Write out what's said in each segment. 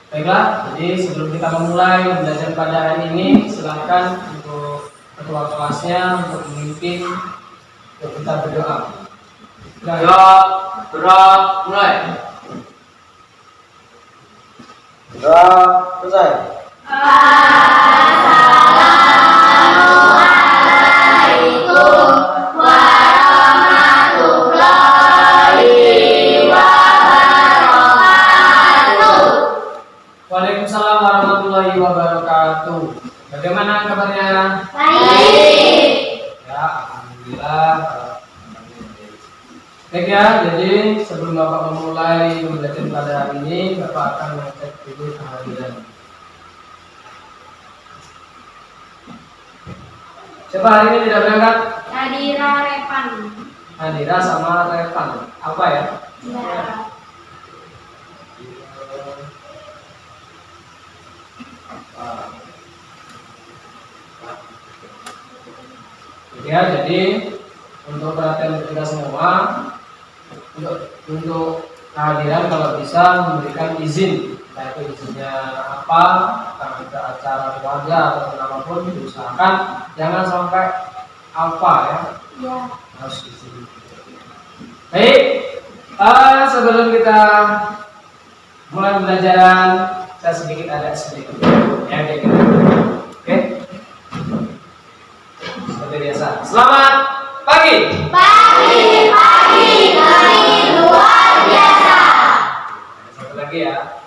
Baiklah, jadi sebelum kita memulai belajar pada hari ini, silakan untuk ketua kelasnya untuk memimpin untuk kita berdoa. Doa mulai. Doa selesai. Assalamualaikum warahmatullahi wabarakatuh. Waalaikumsalam warahmatullahi wabarakatuh. Bagaimana kabarnya? Baik. Ya, alhamdulillah. Baik ya, jadi sebelum Bapak memulai belajar pada hari ini, Bapak akan mengecek dulu kehadiran. Siapa hari ini tidak berangkat? Nadira Repan. Nadira sama Revan. Apa ya? Ya. Ya, jadi untuk perhatian kita semua, untuk kehadiran kalau bisa memberikan izin, entah itu izinnya apa, karena ada acara keluarga atau apapun, diusahakan jangan sampai apa ya, Ya. harus izin. Baik, sebelum kita mulai pembelajaran, saya sedikit ada sedikit ya, oke? Seperti biasa. Selamat pagi. Pagi luar biasa. Satu lagi ya.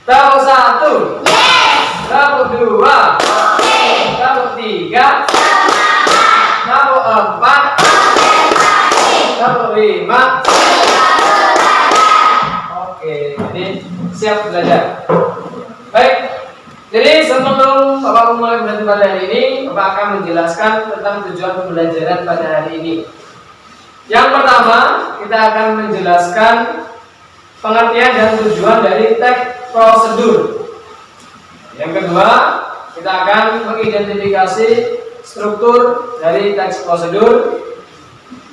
Tepuk satu. Yes. Tepuk dua. Oke. Tepuk tiga. Semangat. Tepuk empat. Tepuk lima. Oke, jadi siap belajar. Baik. Jadi sebelum Bapak mulai belajar pada hari ini, Bapak akan menjelaskan tentang tujuan pembelajaran pada hari ini. Yang pertama, kita akan menjelaskan pengertian dan tujuan dari teks prosedur. Yang kedua, kita akan mengidentifikasi struktur dari teks prosedur.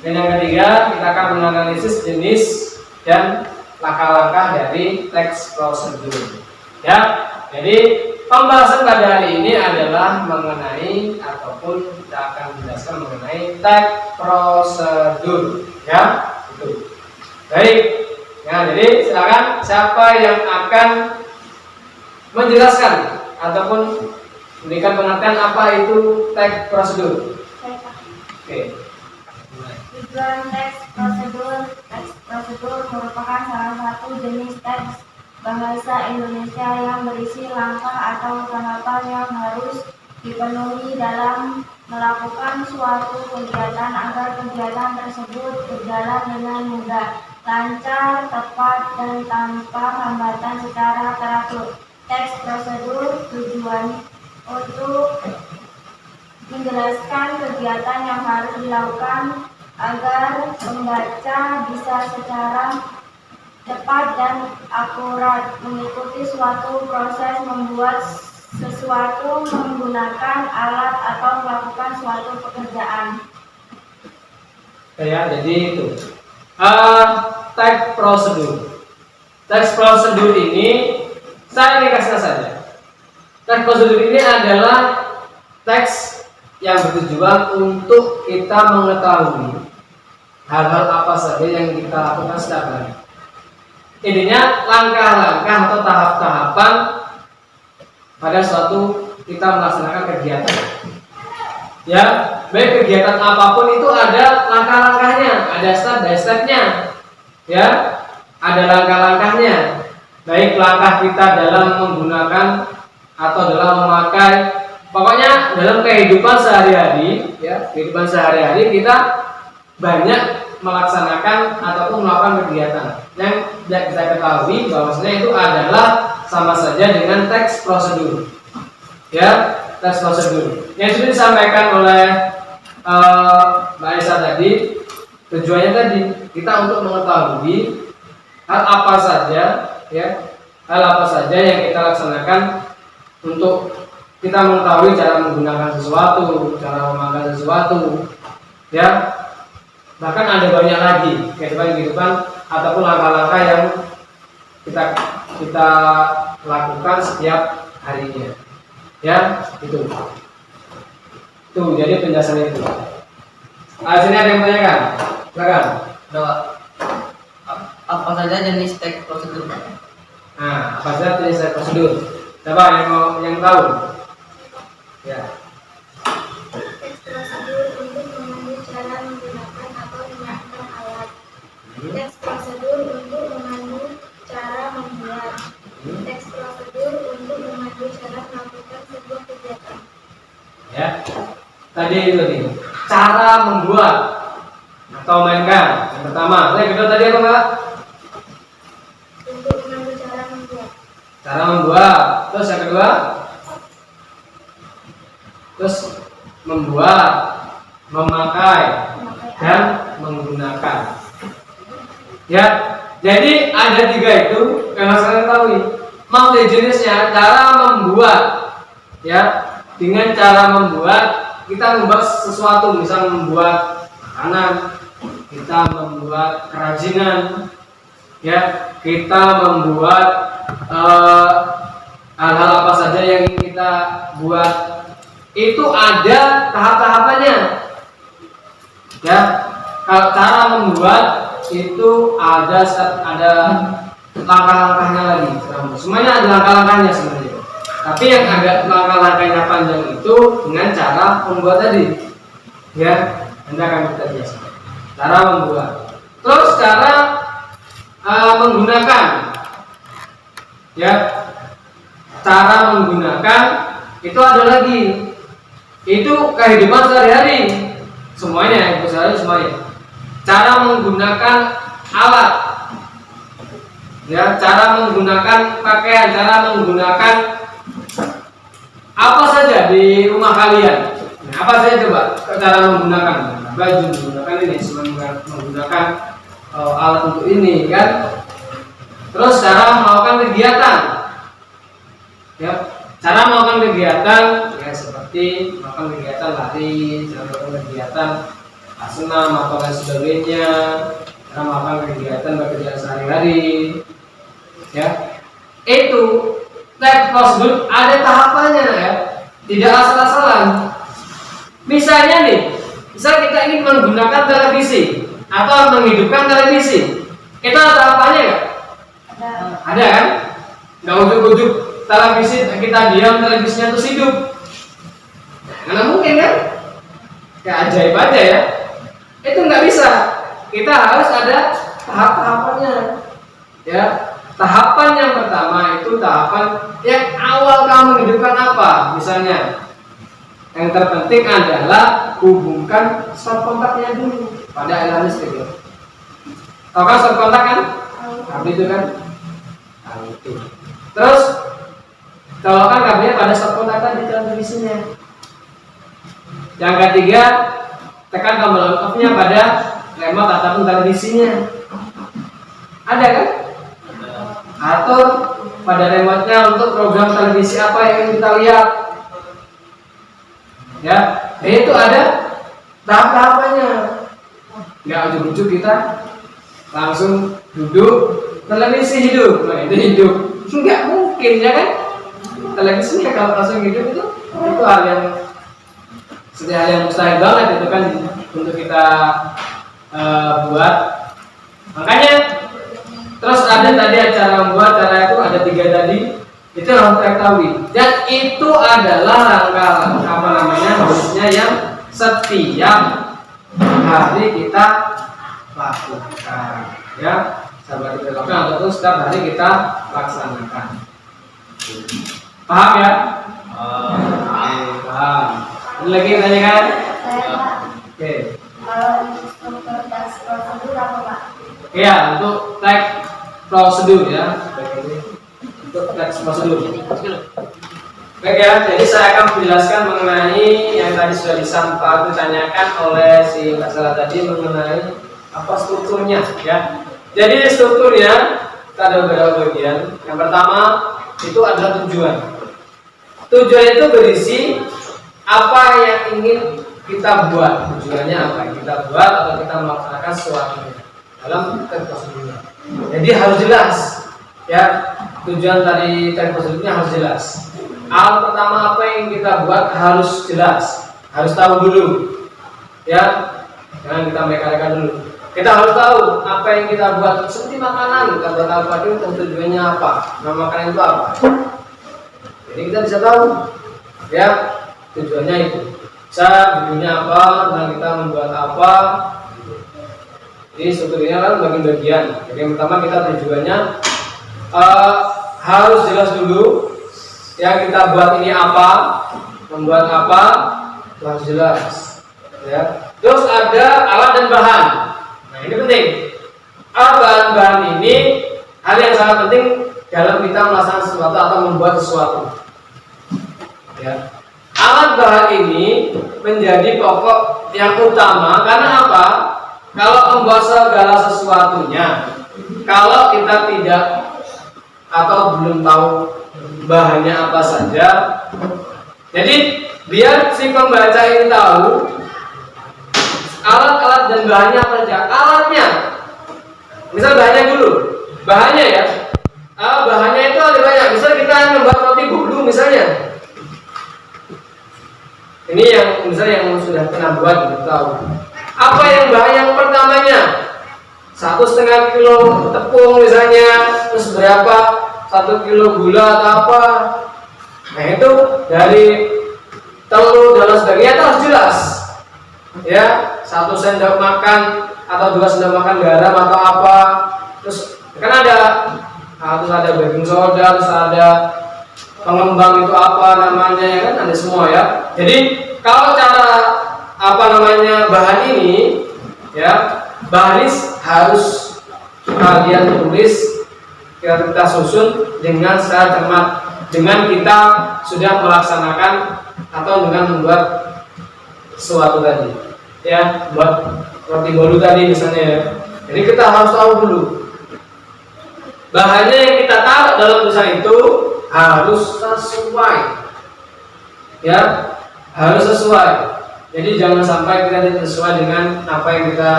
Dan yang ketiga, kita akan menganalisis jenis dan langkah-langkah dari teks prosedur. Ya, jadi pembahasan pada hari ini adalah mengenai ataupun kita akan menjelaskan mengenai teks prosedur, ya, itu. Baik, ya, jadi silakan siapa yang akan menjelaskan ataupun memberikan pengertian apa itu teks prosedur. Oke. Tujuan teks prosedur merupakan salah satu jenis teks bahasa Indonesia yang berisi langkah atau tahapan yang harus dipenuhi dalam melakukan suatu kegiatan agar kegiatan tersebut berjalan dengan mudah, lancar, tepat, dan tanpa hambatan secara teratur. Teks prosedur tujuan untuk menjelaskan kegiatan yang harus dilakukan agar pembaca bisa secara cepat dan akurat mengikuti suatu proses membuat sesuatu menggunakan alat atau melakukan suatu pekerjaan. Ya, jadi itu teks prosedur. Teks prosedur ini saya ringkaskan saja. Teks prosedur ini adalah teks yang bertujuan untuk kita mengetahui hal-hal apa saja yang kita lakukan setiap hari. Intinya langkah-langkah atau tahap-tahapan pada suatu kita melaksanakan kegiatan. Ya, baik kegiatan apapun itu ada langkah-langkahnya, ada step-by-stepnya. Ya, ada langkah-langkahnya. Baik langkah kita dalam menggunakan atau dalam memakai, pokoknya dalam kehidupan sehari-hari, ya, kehidupan sehari-hari kita banyak melaksanakan ataupun melakukan kegiatan yang tidak kita ketahui bahwasanya itu adalah sama saja dengan teks prosedur. Ya, teks prosedur yang sudah disampaikan oleh Mbak Aisyah tadi, tujuannya tadi kita untuk mengetahui hal apa saja, ya, hal apa saja yang kita laksanakan untuk kita mengetahui cara menggunakan sesuatu, cara memakai sesuatu, ya. Bahkan ada banyak lagi kehidupan ataupun langkah-langkah yang kita lakukan setiap harinya. Ya, itu. Tuh, jadi penjelasan itu. Sini ada yang menanyakan? Silakan. Apa saja jenis teks prosedur? Nah, apa saja jenis teks prosedur? Coba yang tahu? Ya. Teks prosedur untuk memandu cara menggunakan atau menyiapkan alat. Teks prosedur untuk memandu cara membuat. Teks prosedur untuk memandu cara melakukan sebuah kegiatan. Ya. Tadi itu nih, cara membuat atau mainkan. Yang pertama, yang kedua tadi apa enggak? Untuk memandu cara membuat. Cara membuat. Terus yang kedua? Terus membuat, memakai, dan menggunakan. Ya, jadi ada 3 itu yang harus kalian ketahui. Multi jenisnya cara membuat. Ya, dengan cara membuat kita membuat sesuatu, misal membuat makanan, kita membuat kerajinan, ya, kita membuat hal-hal apa saja yang ingin kita buat. Itu ada tahap-tahapannya. Ya, kalau cara membuat itu ada langkah-langkahnya lagi. Semuanya ada langkah-langkahnya sebenarnya. Tapi yang agak langkah-langkahnya panjang itu dengan cara membuat tadi. Ya, nanti akan kita biasa. Cara membuat. Terus cara menggunakan. Ya, cara menggunakan itu ada lagi. Itu kehidupan sehari-hari. Semuanya, itu sehari semuanya. Cara menggunakan alat. Ya, cara menggunakan pakaian, cara menggunakan apa saja di rumah kalian. Nah, apa saja coba cara menggunakan baju, menggunakan ini, menggunakan alat untuk ini, kan? Terus cara melakukan kegiatan. Ya, cara melakukan kegiatan ya seperti melakukan kegiatan lari, cara melakukan kegiatan senam atau lain sebagainya, cara melakukan kegiatan pekerjaan sehari-hari. Ya, itu teks prosedur ada tahapannya ya, tidak asal-asalan. Misalnya nih, misal kita ingin menggunakan televisi atau menghidupkan televisi, itu ada tahapannya nggak? Ada kan? Nggak ujuk-ujuk televisi kita diam, televisinya terus hidup. Karena mungkin kan? Kayak ajaib aja ya. Itu nggak bisa. Kita harus ada tahap-tahapannya. Ya. Tahapan yang pertama itu tahapan yang awal kamu menghidupkan apa? Misalnya, yang terpenting adalah hubungkan stop kontaknya dulu pada aliran listrik. Tahu kan stop kontak kan? Kabel itu kan? Nah, itu. Terus colokkan kabelnya pada stop kontak tadi televisinya. Yang ketiga, tekan tombol on off-nya pada remote ataupun televisinya. Ada kan? Atur pada remote-nya untuk program televisi apa yang ingin kita lihat. Ya, itu ada tahap-tahapannya. Nggak ujuk-ujuk kita langsung duduk televisi hidup. Nah, itu hidup. Nggak mungkin ya kan? Televisinya kalau langsung hidup itu hal yang hal yang mustahil banget itu kan untuk kita buat. Makanya terus ada tadi cara membuat, cara itu ada 3 tadi, itu harus kita ketahui. Dan itu adalah langkah apa namanya harusnya yang setiap hari kita lakukan, ya. Sahabat kita lakukan ataupun setiap hari kita laksanakan. Paham ya? Paham. Ini lagi yang tanyakan? Oke. Kalau struktur teks prosedur apa Pak? Ya, untuk teks prosedur ya. Untuk teks prosedur. Baik ya, jadi saya akan menjelaskan mengenai yang tadi sudah ditanyakan oleh si Mbak Salah tadi mengenai apa strukturnya ya. Jadi strukturnya kita ada beberapa bagian. Yang pertama itu adalah tujuan. Tujuan itu berisi apa yang ingin kita buat, tujuannya apa yang kita buat atau kita melaksanakan sesuatu dalam teks prosedurnya. Jadi harus jelas ya, tujuan dari teks prosedurnya harus jelas. Alat pertama apa yang kita buat harus jelas, harus tahu dulu ya, jangan kita mereka-reka dulu. Kita harus tahu apa yang kita buat, seperti makanan kita buat apa itu tujuannya apa, nama makanan itu apa. Jadi kita bisa tahu ya tujuannya itu, tujuannya apa, dan kita membuat apa. Jadi strukturnya kan bagian-bagian. Jadi yang pertama kita tujuannya harus jelas dulu. Ya kita buat ini apa, membuat apa, harus jelas. Ya. Terus ada alat dan bahan. Nah ini penting. Alat bahan-bahan ini hal yang sangat penting dalam kita melaksanakan sesuatu atau membuat sesuatu. Ya. Alat bahan ini menjadi pokok yang utama karena apa? Kalau membuat segala sesuatunya, kalau kita tidak atau belum tahu bahannya apa saja, jadi biar si pembaca ini tahu alat-alat dan bahannya apa saja. Alatnya, misal bahannya dulu, bahannya ya, bahannya itu ada banyak. Misal kita membuat roti bolu misalnya, ini yang misalnya yang sudah pernah buat gitu tahu. Apa yang bahan yang pertamanya? 1,5 kilo tepung misalnya, terus berapa? 1 kilo gula atau apa? Nah itu dari telur dan sebagainya itu harus jelas. Ya, 1 sendok makan atau 2 sendok makan garam atau apa? Terus kan harus ada baking soda, terus ada pengembang itu apa namanya ya kan ada semua ya. Jadi kalau cara bahan ini ya, bahan ini harus kalian tulis, kita susun dengan secara cermat, dengan kita sudah melaksanakan atau dengan membuat sesuatu tadi ya, buat roti bolu tadi misalnya ya. Jadi kita harus tahu dulu bahannya yang kita taruh dalam tulisan itu harus sesuai ya, harus sesuai. Jadi jangan sampai kita tidak sesuai dengan apa yang kita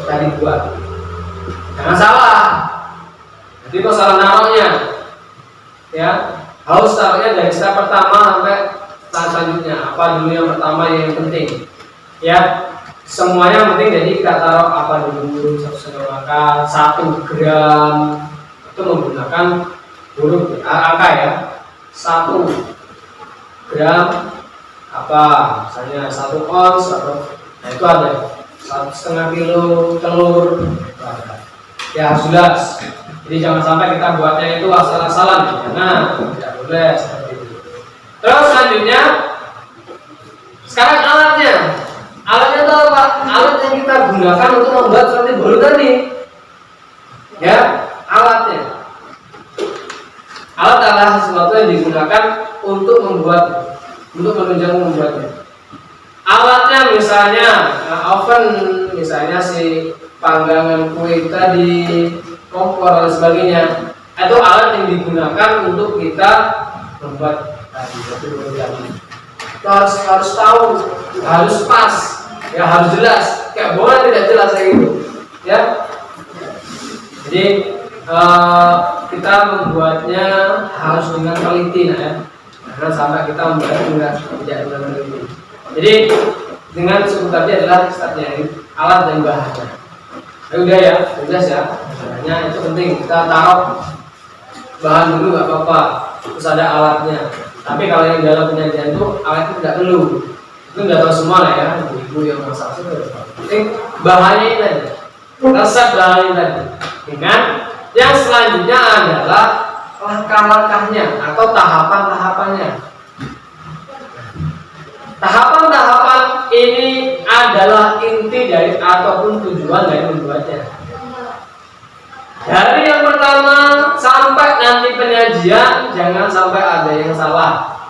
tadi buat. Jangan salah. Jadi kok salah naruhnya ya, harus taruhnya dari step pertama sampai tahap selanjutnya. Apa dulu yang pertama yang penting ya, semuanya penting. Jadi kita taruh apa dulu, 1 sendok makan, 1 gram, itu menggunakan huruf angka ya, 1 gram apa, misalnya 1 ons atau nah itu ada 1,5 kilo telur itu ada. Ya harus jelas. Jadi jangan sampai kita buatnya itu asal-asalan, jangan, tidak boleh seperti itu. Terus selanjutnya, sekarang alatnya itu apa? Alat yang kita gunakan untuk membuat roti bolu tadi ya, alatnya. Alat adalah sesuatu yang digunakan untuk menunjang membuatnya. Alatnya misalnya oven, misalnya si panggangan kue tadi, kompor dan sebagainya, itu alat yang digunakan untuk kita membuat tadi. Itu harus tahu, harus pas, ya harus jelas. Kayak boleh tidak jelas kayak gitu, ya. Jadi kita membuatnya harus dengan teliti ya. Jangan sampai kita membuat tidak dengan teliti. Jadi dengan sebut tadi adalah startnya alat dan bahannya. Ya udah ya, jelas ya. Bahannya itu penting, kita taruh bahan dulu nggak apa-apa. Terus ada alatnya. Tapi kalau yang dalam penyajian itu alat itu tidak perlu. Itu nggak tahu semua lah ya. Ibu yang masak itu penting bahannya ini tadi. Resep bahannya tadi. Dengan yang selanjutnya adalah langkah-langkahnya atau tahapan-tahapannya. Tahapan-tahapan ini adalah inti dari ataupun tujuan dari membuatnya. Dari yang pertama sampai nanti penyajian jangan sampai ada yang salah.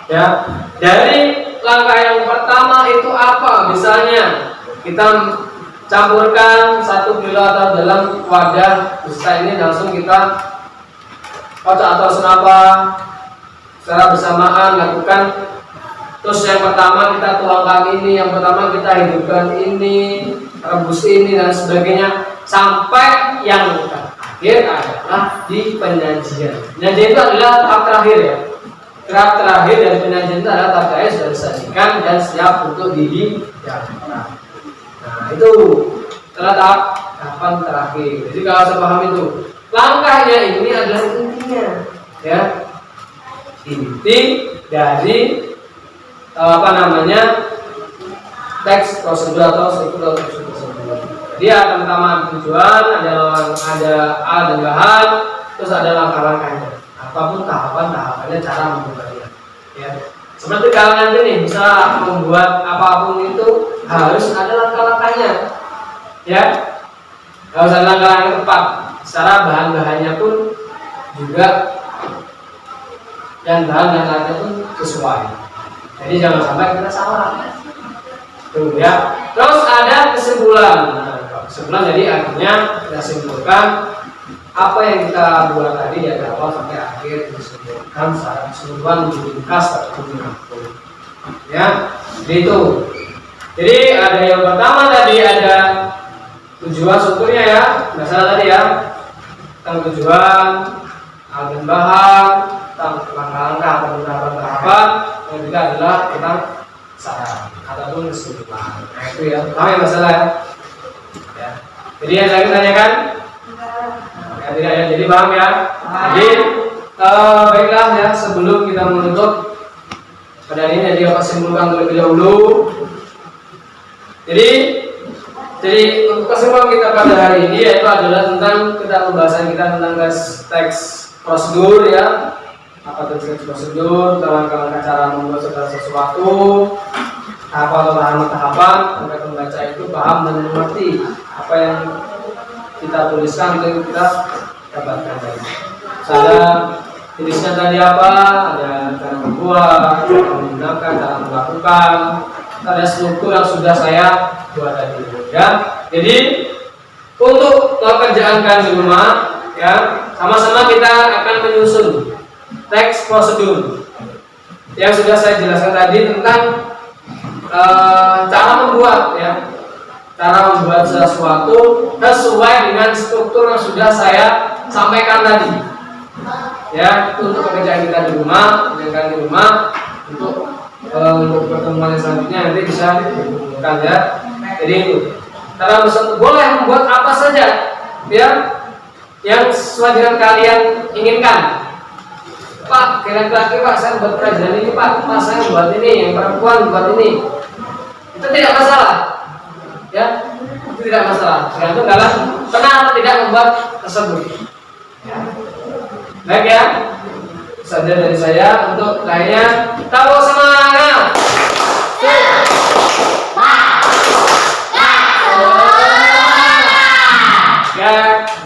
Ya, dari langkah yang pertama itu apa? Misalnya kita campurkan 1 kilo atau dalam wadah besar ini langsung kita kocok atau senapa secara bersamaan lakukan Terus yang pertama kita tuangkan ini, yang pertama kita hidupkan ini, rebus ini dan sebagainya, sampai yang terakhir adalah di penyajian. Penyajian itu adalah tahap terakhir ya. Tahap terakhir dari penyajian itu adalah tahap terakhir sudah disajikan dan siap untuk dihidangkan. Nah itu adalah tahapan terakhir. Jadi kalau saya paham itu, langkahnya ini adalah intinya, ya, inti dari teks prosedur atau struktur prosedur. Jadi ada pertama tujuan, ada A dan bahan, terus ada langkah-langkahnya. Apapun tahapannya, cara membuatnya. Ya. Seperti kalau nanti nih bisa membuat apapun itu harus ada langkah-langkahnya. Ya. Harus ada langkah-langkah tepat. Secara bahan-bahannya pun juga dan bahan-bahannya pun sesuai. Jadi jangan sampai kita salah. Tuh ya. Terus ada kesimpulan. Kesimpulan jadi akhirnya kita simpulkan apa yang kita buat tadi dari awal sampai akhir disimpulkan secara keseluruhan ringkas atau mengatur. Ya, jadi itu. Jadi ada yang pertama tadi ada tujuan strukturnya ya, nggak salah tadi ya. Tentang tujuan, agen bahan, tentang langkah-langkah atau tahapan-tahapan. Yang ketiga adalah tentang saran ataupun kesimpulan. Nah itu ya, paham ya masalah ya. Ya. Jadi yang saya tanyakan, ya tidak ya, jadi paham ya. Jadi baiklah ya, sebelum kita menutup pada ini jadi apa simpulkan terlebih dahulu. Jadi untuk kesimpulan kita pada hari ini yaitu adalah tentang pembahasan kita tentang teks prosedur ya. Apa itu teks prosedur, langkah-langkah cara membuat segala sesuatu, tahapan agar pembaca itu paham dan mengerti apa yang kita tuliskan itu kita dapatkan tadi. Ada tulisnya tadi apa, ada cara membuat, cara menggunakan, cara melakukan, ada struktur yang sudah saya buat tadi ya. Jadi untuk pekerjaan kalian di rumah ya, sama-sama kita akan menyusun teks prosedur yang sudah saya jelaskan tadi tentang cara membuat ya, cara membuat sesuatu sesuai dengan struktur yang sudah saya sampaikan tadi ya. Untuk pekerjaan kita di rumah, pekerjaan di rumah untuk pertemuan yang selanjutnya nanti bisa dihubungkan ya. Jadi itu cara boleh membuat apa saja ya yang sesuai dengan kalian inginkan. Pak, kira-kira Pak saya buat kerajaan ini Pak saya buat ini, yang perempuan buat ini, itu tidak masalah ya, itu tidak masalah, tergantung kalian pernah atau tidak membuat tersebut ya. Baik ya, saja dari saya. Untuk lainnya tahu semangat ya.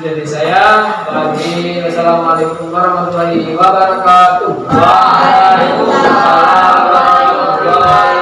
Jadi saya lagi, assalamualaikum warahmatullahi wabarakatuh. Waalaikumsalam warahmatullahi wabarakatuh.